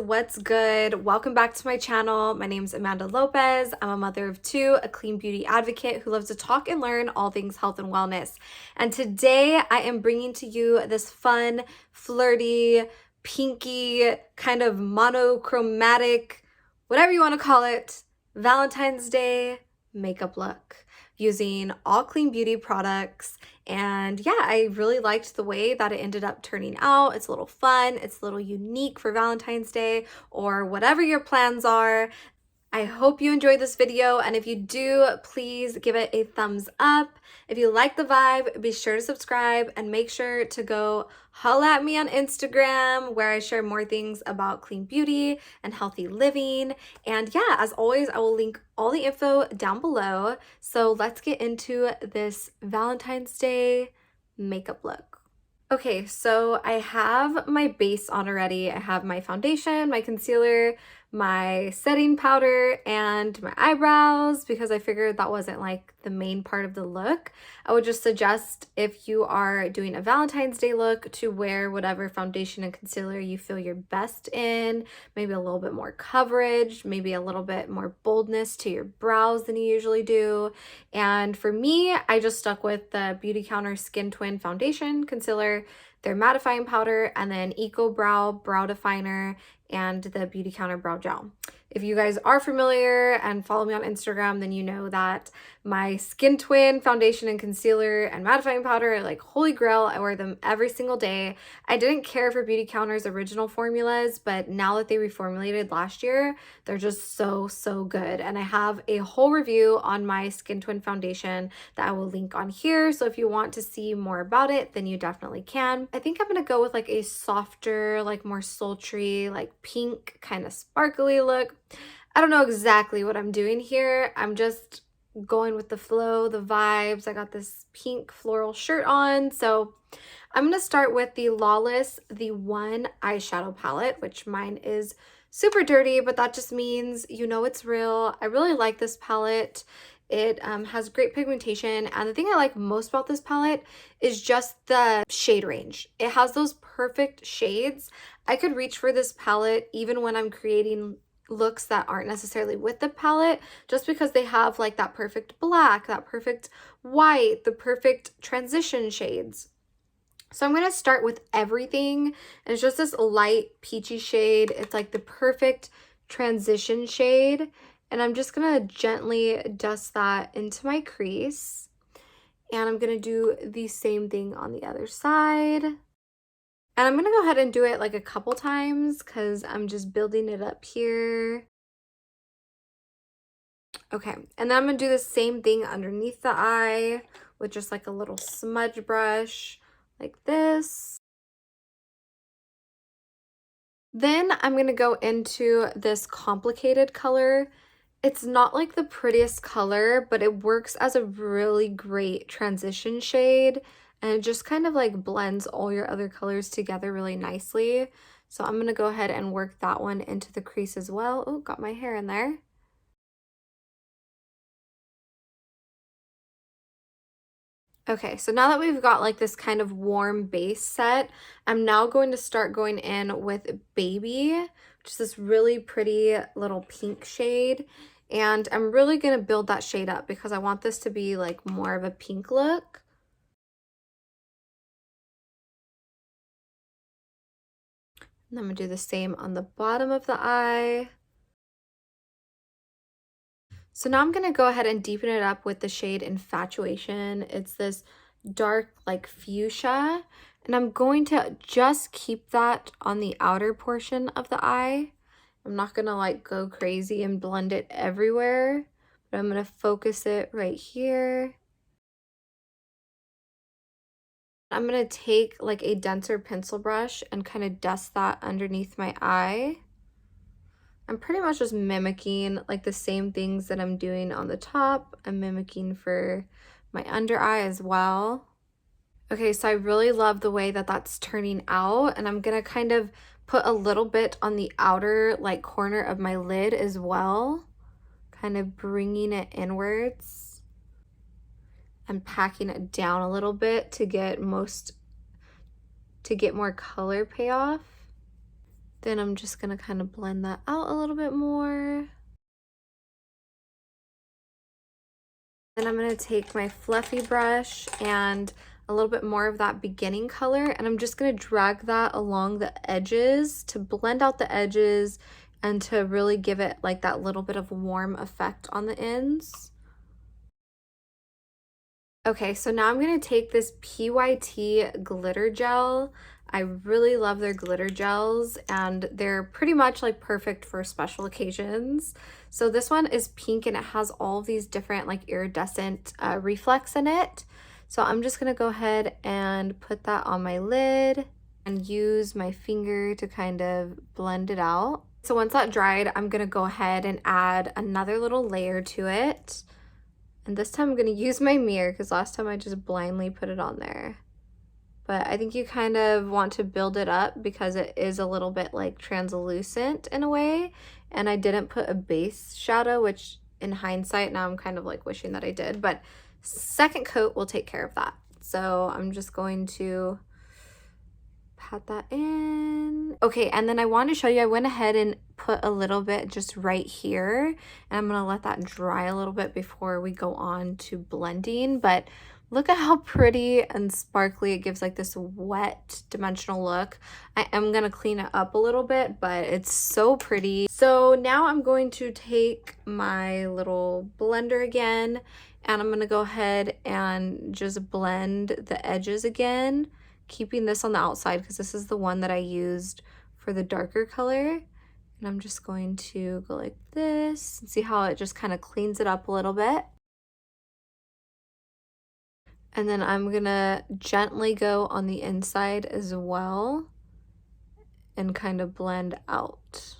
what's good? Welcome back to my channel. My name is Amanda Lopez. I'm a mother of two, a clean beauty advocate who loves to talk and learn all things health and wellness. And today I am bringing to you this fun, flirty, pinky, kind of monochromatic, whatever you want to call it, Valentine's Day makeup look using all clean beauty products. And yeah, I really liked the way that it ended up turning out. It's a little fun, it's a little unique for Valentine's Day or whatever your plans are. I hope you enjoyed this video, and if you do, please give it a thumbs up. If you like the vibe, be sure to subscribe and make sure to go holla at me on Instagram, where I share more things about clean beauty and healthy living. And yeah, as always, I will link all the info down below. So let's get into this Valentine's Day makeup look. Okay, so I have my base on already. I have my foundation, my concealer, my setting powder, and my eyebrows because I figured that wasn't like the main part of the look. I would just suggest, if you are doing a Valentine's Day look, to wear whatever foundation and concealer you feel your best in. Maybe a little bit more coverage, maybe a little bit more boldness to your brows than you usually do. And for me, I just stuck with the Beautycounter Skin Twin Foundation, Concealer, their mattifying powder, and then Eco Brow Definer, and the Beautycounter Brow Gel. If you guys are familiar and follow me on Instagram, then you know that my Skin Twin foundation and concealer and mattifying powder are like holy grail. I wear them every single day. I didn't care for Beautycounter's original formulas, but now that they reformulated last year, they're just so good. And I have a whole review on my Skin Twin foundation that I will link on here. So if you want to see more about it, then you definitely can. I think I'm gonna go with like a softer, like more sultry, like pink kind of sparkly look. I don't know exactly what I'm doing here. I'm just going with the flow, the vibes. I got this pink floral shirt on. So I'm going to start with the Lawless, the One eyeshadow palette, which mine is super dirty, but that just means you know it's real. I really like this palette. It has great pigmentation, and the thing I like most about this palette is just the shade range. It has those perfect shades. I could reach for this palette even when I'm creating looks that aren't necessarily with the palette, just because they have like that perfect black, that perfect white, the perfect transition shades. So I'm going to start with everything, and it's just this light peachy shade. It's like the perfect transition shade, and I'm just going to gently dust that into my crease, and I'm going to do the same thing on the other side. And I'm going to go ahead and do it like a couple times because I'm just building it up here. Okay, and then I'm going to do the same thing underneath the eye with just like a little smudge brush like this. Then I'm going to go into this complicated color. It's not like the prettiest color, but it works as a really great transition shade. And it just kind of like blends all your other colors together really nicely. So I'm going to go ahead and work that one into the crease as well. Oh, got my hair in there. Okay, so now that we've got like this kind of warm base set, I'm now going to start going in with Baby, which is this really pretty little pink shade. And I'm really going to build that shade up because I want this to be like more of a pink look. And I'm going to do the same on the bottom of the eye. So now I'm going to go ahead and deepen it up with the shade Infatuation. It's this dark like fuchsia, and I'm going to just keep that on the outer portion of the eye. I'm not going to like go crazy and blend it everywhere, but I'm going to focus it right here. I'm going to take like a denser pencil brush and kind of dust that underneath my eye. I'm pretty much just mimicking like the same things that I'm doing on the top. I'm mimicking for my under eye as well. Okay, so I really love the way that that's turning out, and I'm gonna kind of put a little bit on the outer like corner of my lid as well, kind of bringing it inwards and packing it down a little bit to get more color payoff. Then I'm just gonna kind of blend that out a little bit more. Then I'm gonna take my fluffy brush and a little bit more of that beginning color, and I'm just gonna drag that along the edges to blend out the edges and to really give it like that little bit of warm effect on the ends. Okay, so now I'm gonna take this PYT glitter gel. I really love their glitter gels, and they're pretty much like perfect for special occasions. So this one is pink and it has all of these different like iridescent reflex in it. So I'm just gonna go ahead and put that on my lid and use my finger to kind of blend it out. So once that dried, I'm gonna go ahead and add another little layer to it. And this time I'm going to use my mirror because last time I just blindly put it on there. But I think you kind of want to build it up because it is a little bit like translucent in a way. And I didn't put a base shadow, which in hindsight, now I'm kind of like wishing that I did. But second coat will take care of that. So I'm just going to pat that in. Okay, and then I wanted to show you, I went ahead and put a little bit just right here, and I'm gonna let that dry a little bit before we go on to blending. But look at how pretty and sparkly it gives, like this wet dimensional look. I am gonna clean it up a little bit, but it's so pretty. So now I'm going to take my little blender again, and I'm gonna go ahead and just blend the edges again, keeping this on the outside because this is the one that I used for the darker color. And I'm just going to go like this and see how it just kind of cleans it up a little bit. And then I'm gonna gently go on the inside as well and kind of blend out.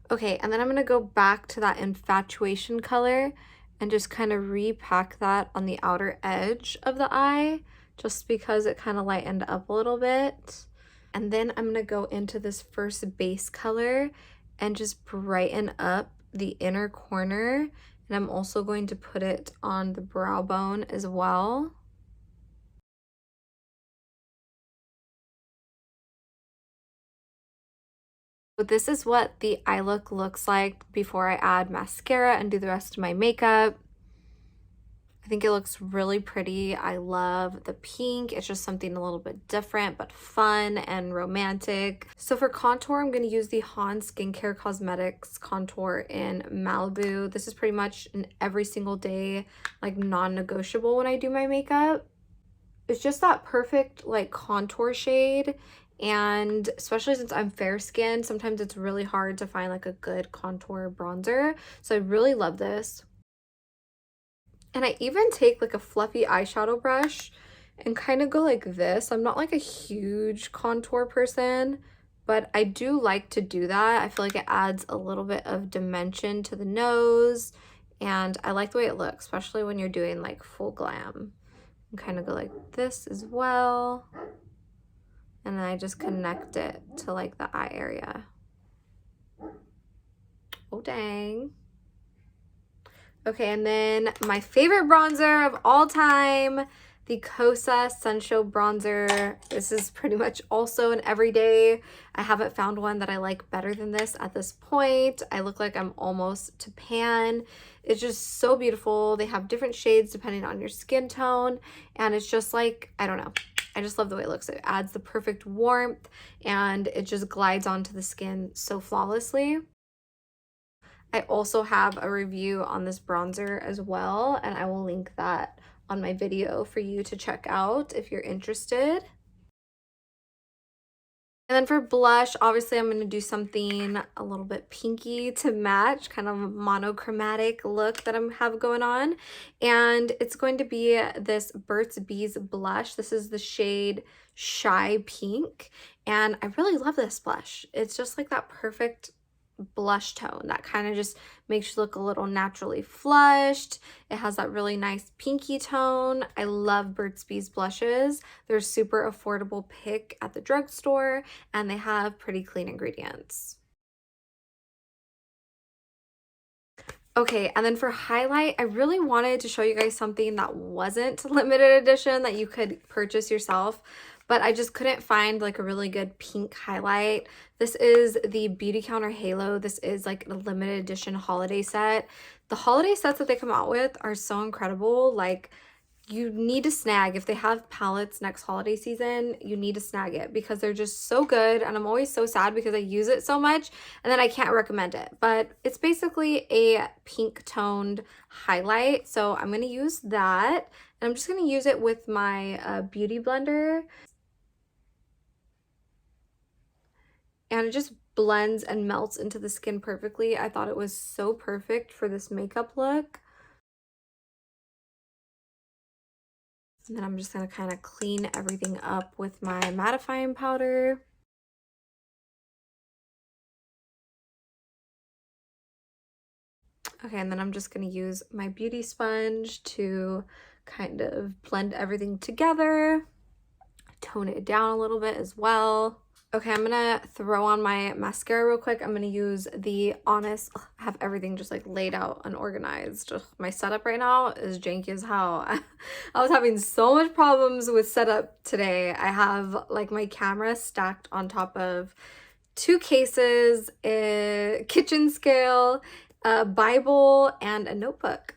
Okay, and then I'm gonna go back to that infatuation color and just kind of repack that on the outer edge of the eye, just because it kind of lightened up a little bit. And then I'm gonna go into this first base color and just brighten up the inner corner. And I'm also going to put it on the brow bone as well. But this is what the eye look looks like before I add mascara and do the rest of my makeup. I think it looks really pretty. I love the pink. It's just something a little bit different but fun and romantic. So for contour, I'm going to use the Han Skincare Cosmetics contour in Malibu. This is pretty much an every single day, like non-negotiable when I do my makeup. It's just that perfect like contour shade, and especially since I'm fair skinned, sometimes it's really hard to find like a good contour bronzer. So I really love this. And I even take like a fluffy eyeshadow brush and kind of go like this. I'm not like a huge contour person, but I do like to do that. I feel like it adds a little bit of dimension to the nose, and I like the way it looks, especially when you're doing like full glam. And kind of go like this as well. And then I just connect it to like the eye area. Oh, dang. Okay, and then my favorite bronzer of all time, the Kosas Sunshow Bronzer. This is pretty much also an everyday. I haven't found one that I like better than this at this point. I look like I'm almost to pan. It's just so beautiful. They have different shades depending on your skin tone, and it's just like, I don't know. I just love the way it looks. It adds the perfect warmth, and it just glides onto the skin so flawlessly. I also have a review on this bronzer as well, and I will link that on my video for you to check out if you're interested. And then for blush, obviously I'm going to do something a little bit pinky to match, kind of monochromatic look that I have going on. And it's going to be this Burt's Bees blush. This is the shade Shy Pink, and I really love this blush. It's just like that perfect blush tone that kind of just makes you look a little naturally flushed. It has that really nice pinky tone. I love Burt's Bees blushes. They're super affordable pick at the drugstore, and they have pretty clean ingredients. Okay, and then for highlight, I really wanted to show you guys something that wasn't limited edition that you could purchase yourself, but I just couldn't find like a really good pink highlight. This is the Beautycounter Halo. This is like a limited edition holiday set. The holiday sets that they come out with are so incredible. Like, you need to snag, if they have palettes next holiday season, you need to snag it because they're just so good. And I'm always so sad because I use it so much and then I can't recommend it. But it's basically a pink toned highlight. So I'm going to use that. And I'm just going to use it with my beauty blender. And it just blends and melts into the skin perfectly. I thought it was so perfect for this makeup look. And then I'm just going to kind of clean everything up with my mattifying powder. Okay, and then I'm just going to use my beauty sponge to kind of blend everything together, tone it down a little bit as well. Okay, I'm gonna throw on my mascara real quick. I'm gonna use the Honest. Ugh, I have everything just like laid out unorganized. Ugh, my setup right now is janky as hell. I was having so much problems with setup today. I have like my camera stacked on top of 2 cases, a kitchen scale, a Bible, and a notebook.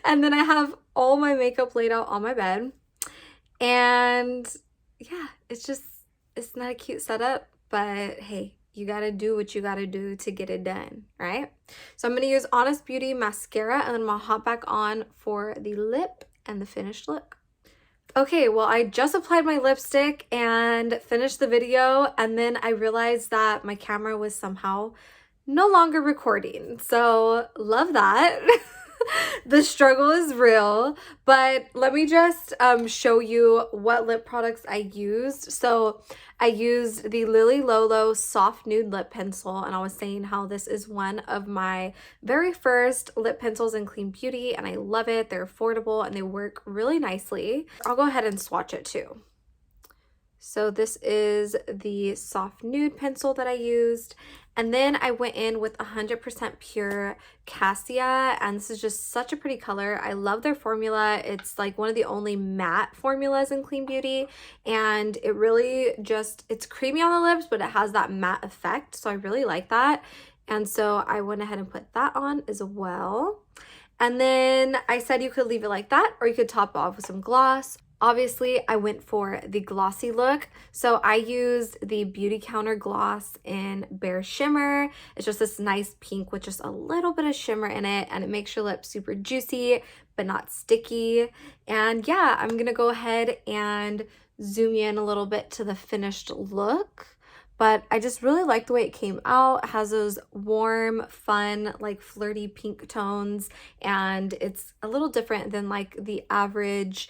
And then I have all my makeup laid out on my bed. And yeah, it's not a cute setup, but hey, you gotta do what you gotta do to get it done, right? So I'm gonna use Honest Beauty mascara and then I'm gonna hop back on for the lip and the finished look. Okay, well, I just applied my lipstick and finished the video, and then I realized that my camera was somehow no longer recording. So love that. The struggle is real, but let me just show you what lip products I used. So I used the Lolo Soft Nude Lip Pencil, and I was saying how this is one of my very first lip pencils in Clean Beauty, and I love it. They're affordable and they work really nicely. I'll go ahead and swatch it too. So this is the soft nude pencil that I used. And then I went in with 100% pure cassia, and this is just such a pretty color. I love their formula. It's like one of the only matte formulas in Clean Beauty, and it really just, it's creamy on the lips, but it has that matte effect. So I really like that. And so I went ahead and put that on as well. And then I said you could leave it like that, or you could top it off with some gloss. Obviously, I went for the glossy look, so I used the Beautycounter gloss in Bare Shimmer. It's just this nice pink with just a little bit of shimmer in it, and it makes your lips super juicy but not sticky. And yeah, I'm gonna go ahead and zoom in a little bit to the finished look. But I just really like the way it came out. It has those warm, fun, like flirty pink tones, and it's a little different than like the average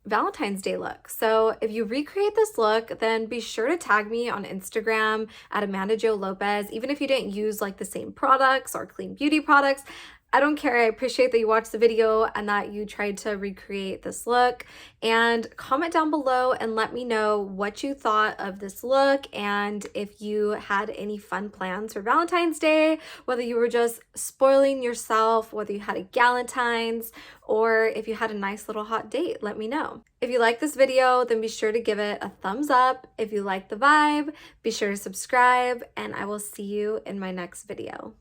Valentine's Day look. So if you recreate this look, then be sure to tag me on Instagram at Amanda Jo Lopez. Even if you didn't use like the same products or Clean Beauty products, I don't care. I appreciate that you watched the video and that you tried to recreate this look. And comment down below and let me know what you thought of this look and if you had any fun plans for Valentine's Day, whether you were just spoiling yourself, whether you had a Galentine's, or if you had a nice little hot date, let me know. If you like this video, then be sure to give it a thumbs up. If you like the vibe, be sure to subscribe, and I will see you in my next video.